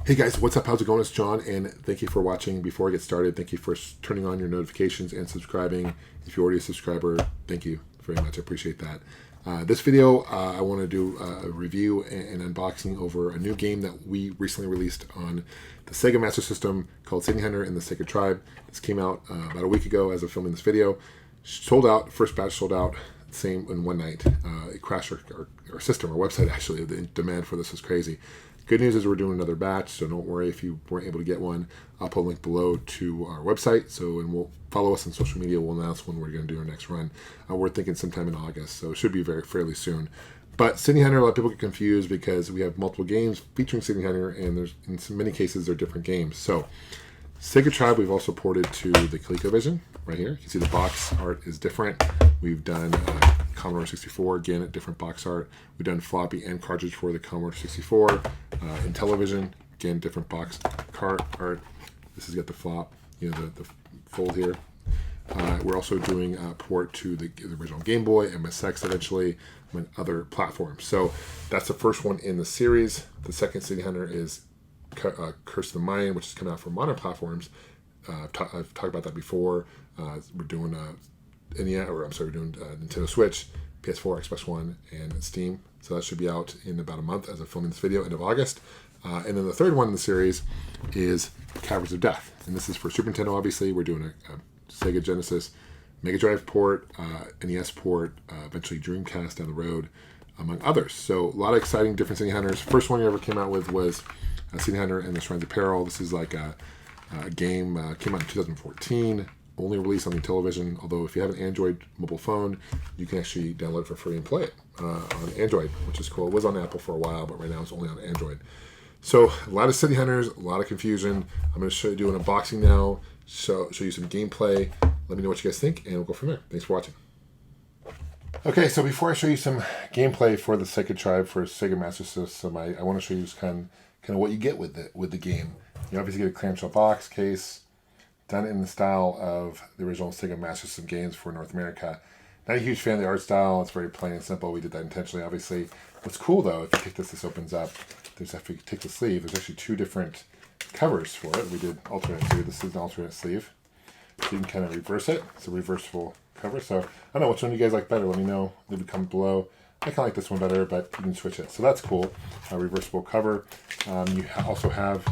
Hey guys, what's up? How's it going? It's John, and thank you for watching. Before I get started, thank you for turning on your notifications and subscribing. If you're already a subscriber, thank you very much. I appreciate that. This video, I want to do a review and unboxing over a new game that we recently released on the Sega Master System called City Hunter and the Sacred Tribe. This came out about a week ago as of filming this video. Sold out, first batch sold out, same in one night. It crashed our system, our website actually. The demand for this was crazy. Good news is we're doing another batch, so don't worry if you weren't able to get one. I'll put a link below to our website, and we'll follow us on social media. We'll announce when we're going to do our next run. We're thinking sometime in August, so it should be fairly soon. But City Hunter, a lot of people get confused because we have multiple games featuring City Hunter, and in many cases they're different games. So Sacred Tribe we've also ported to the CollectorVision right here. You can see the box art is different. We've done Commodore 64, again, different box art. We've done floppy and cartridge for the Commodore 64. Intellivision, again, different box art. This has got the flop, the fold here. We're also doing a port to the original Game Boy, MSX eventually, and other platforms. So that's the first one in the series. The second City Hunter is Curse of the Mind, which is coming out for modern platforms. I've talked about that before. We're doing we're doing Nintendo Switch, PS4, Xbox One, and Steam. So that should be out in about a month as of filming this video, end of August. And then the third one in the series is Caverns of Death. And this is for Super Nintendo, obviously. We're doing a Sega Genesis, Mega Drive port, NES port, eventually Dreamcast down the road, among others. So a lot of exciting different City Hunters. First one you ever came out with was City Hunter and the Shrines of Peril. This is like a game, came out in 2014. Only released on the television, although if you have an Android mobile phone, you can actually download it for free and play it on Android, which is cool. It was on Apple for a while, but right now it's only on Android. So a lot of City Hunters, a lot of confusion. I'm going to do an unboxing now, show you some gameplay. Let me know what you guys think, and we'll go from there. Thanks for watching. Okay, so before I show you some gameplay for the Sacred Tribe for Sega Master System, I want to show you just kind of what you get with the game. You obviously get a clamshell box case, done in the style of the original Sega Master System games for North America. Not a huge fan of the art style. It's very plain and simple. We did that intentionally, obviously. What's cool, though, if you take this opens up. If you take the sleeve, there's actually two different covers for it. We did alternate sleeve. This is an alternate sleeve. So you can kind of reverse it. It's a reversible cover. So I don't know which one you guys like better. Let me know. Leave a comment below. I kind of like this one better, but you can switch it. So that's cool. A reversible cover. You also have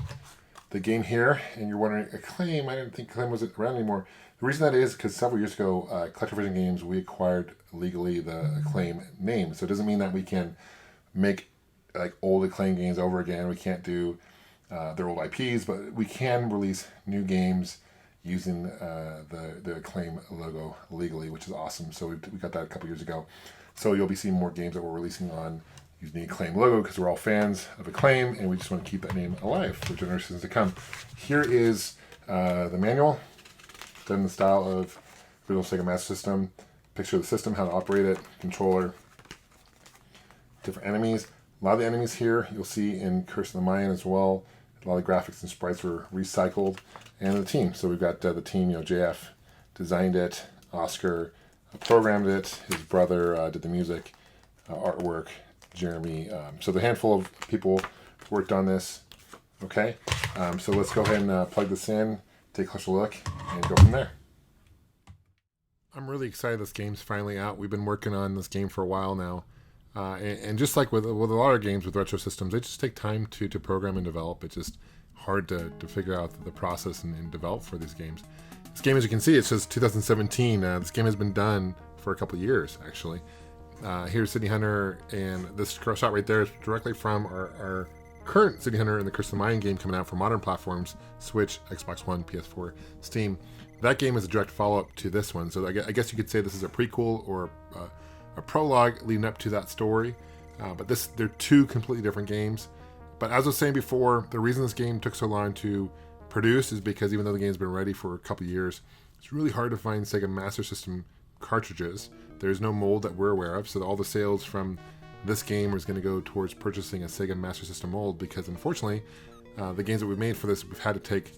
the game here, and you're wondering, Acclaim, I didn't think Acclaim wasn't around anymore. The reason that is because several years ago, CollectorVision Games, we acquired legally the Acclaim name. So it doesn't mean that we can make like old Acclaim games over again. We can't do their old IPs, but we can release new games using the Acclaim logo legally, which is awesome. So we got that a couple years ago. So you'll be seeing more games that we're releasing on using the Acclaim logo because we're all fans of Acclaim and we just want to keep that name alive for generations to come. Here is the manual, done in the style of original Sega Master System. Picture of the system, how to operate it, controller, different enemies. A lot of the enemies here you'll see in Curse of the Mind as well. A lot of graphics and sprites were recycled. And the team. So we've got the team, JF designed it, Oscar programmed it, his brother did the music, artwork, Jeremy. So the handful of people worked on this. Okay, so let's go ahead and plug this in, take a closer look, and go from there. I'm really excited this game's finally out. We've been working on this game for a while now. And just like with a lot of games with retro systems, they just take time to program and develop. It's just hard to figure out the process and develop for these games. This game, as you can see, it says 2017. This game has been done for a couple of years, actually. Here's City Hunter, and this shot right there is directly from our current City Hunter and the Curse of the Mind game coming out for modern platforms, Switch, Xbox One, PS4, Steam. That game is a direct follow-up to this one, so I guess you could say this is a prequel or a prologue leading up to that story. But they're two completely different games. But as I was saying before, the reason this game took so long to produce is because even though the game's been ready for a couple years, it's really hard to find Sega Master System cartridges. There's no mold that we're aware of, so all the sales from this game is going to go towards purchasing a Sega Master System mold because unfortunately, the games that we've made for this, we've had to take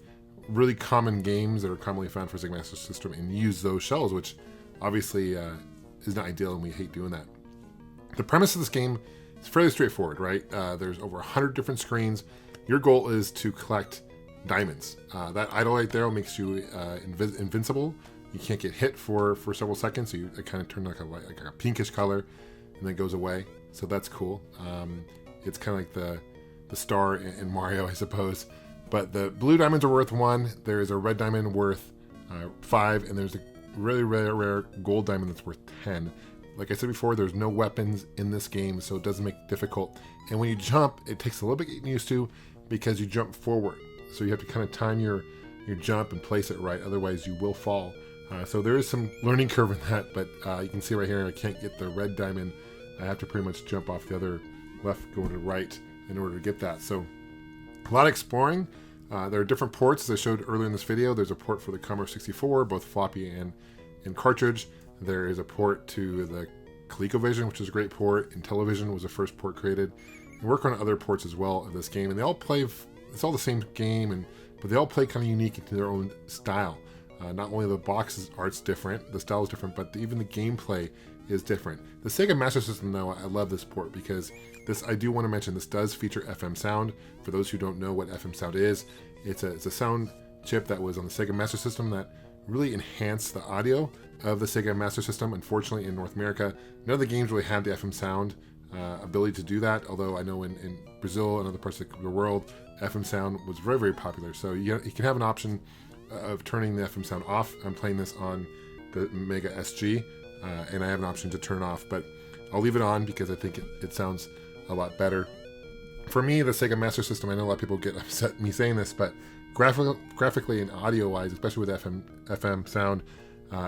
really common games that are commonly found for Sega Master System and use those shells, which obviously is not ideal and we hate doing that. The premise of this game is fairly straightforward, right? There's over 100 different screens. your goal is to collect diamonds. That idle right there makes you invincible. You can't get hit for several seconds, so it kind of turns like a pinkish color, and then goes away. So that's cool. It's kind of like the star in Mario, I suppose. But the blue diamonds are worth 1. There is a red diamond worth 5, and there's a really rare gold diamond that's worth 10. Like I said before, there's no weapons in this game, so it doesn't make it difficult. And when you jump, it takes a little bit getting used to because you jump forward. So you have to kind of time your jump and place it right, otherwise you will fall. So there is some learning curve in that, but you can see right here, I can't get the red diamond. I have to pretty much jump off the other left, going to right in order to get that. So a lot of exploring. There are different ports, as I showed earlier in this video. There's a port for the Commodore 64, both floppy and cartridge. There is a port to the CollectorVision, which is a great port. Intellivision was the first port created. And work on other ports as well of this game, and they all play. It's all the same game, but they all play kind of unique into their own style. Not only the box art's different, the style is different, but even the gameplay is different. The Sega Master System, though, I love this port because this, I do want to mention, this does feature FM sound. For those who don't know what FM sound is, it's a sound chip that was on the Sega Master System that really enhanced the audio of the Sega Master System. Unfortunately, in North America, none of the games really have the FM sound ability to do that, although I know in Brazil and other parts of the world, FM sound was very popular. So you can have an option of turning the FM sound off. I'm playing this on the Mega SG, and I have an option to turn off, but I'll leave it on because I think it sounds a lot better. For me, the Sega Master System, I know a lot of people get upset me saying this, but graphically and audio-wise, especially with FM sound,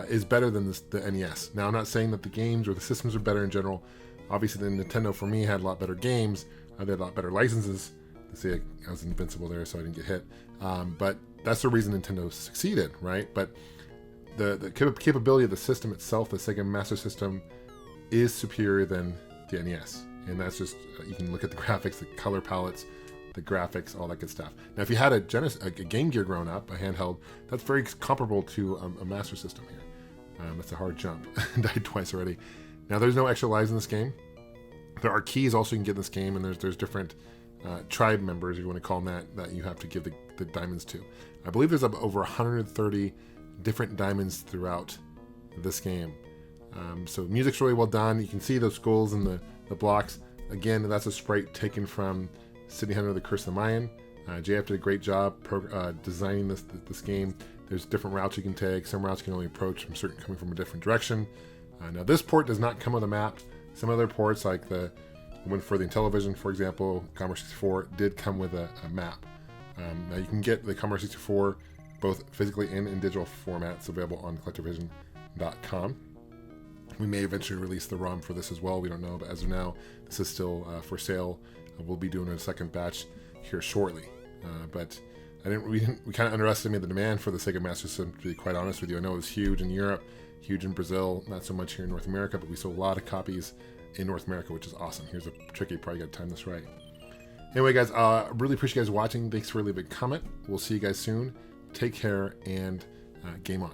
is better than the NES. Now, I'm not saying that the games or the systems are better in general. Obviously, the Nintendo, for me, had a lot better games. They had a lot better licenses. See, I was invincible there, so I didn't get hit. But that's the reason Nintendo succeeded, right? But the capability of the system itself, the Sega Master System, is superior than the NES. And that's just, you can look at the graphics, the color palettes, the graphics, all that good stuff. Now, if you had a Game Gear growing up, a handheld, that's very comparable to a Master System here. That's a hard jump. Died twice already. Now, there's no extra lives in this game. There are keys also you can get in this game, and there's different tribe members, if you want to call them that you have to give the diamonds to. I believe there's over 130 different diamonds throughout this game. So music's really well done. You can see those skulls and the blocks. Again, that's a sprite taken from City Hunter: The Curse of the Mayan. JF did a great job designing this game. There's different routes you can take. Some routes you can only approach coming from a different direction. Now, this port does not come with a map. Some other ports, like the one for the Intellivision, for example, Commodore 64, did come with a map. Now, you can get the Commodore 64 both physically and in digital formats, available on CollectorVision.com. We may eventually release the ROM for this as well. We don't know, but as of now, this is still for sale. We'll be doing a second batch here shortly. But we kind of underestimated the demand for the Sega Master System, to be quite honest with you. I know it was huge in Europe, huge in Brazil, not so much here in North America, but we sold a lot of copies in North America, which is awesome. Here's a trick, you probably got to time this right. Anyway, guys, really appreciate you guys watching. Thanks for leaving a comment. We'll see you guys soon. Take care, and game on.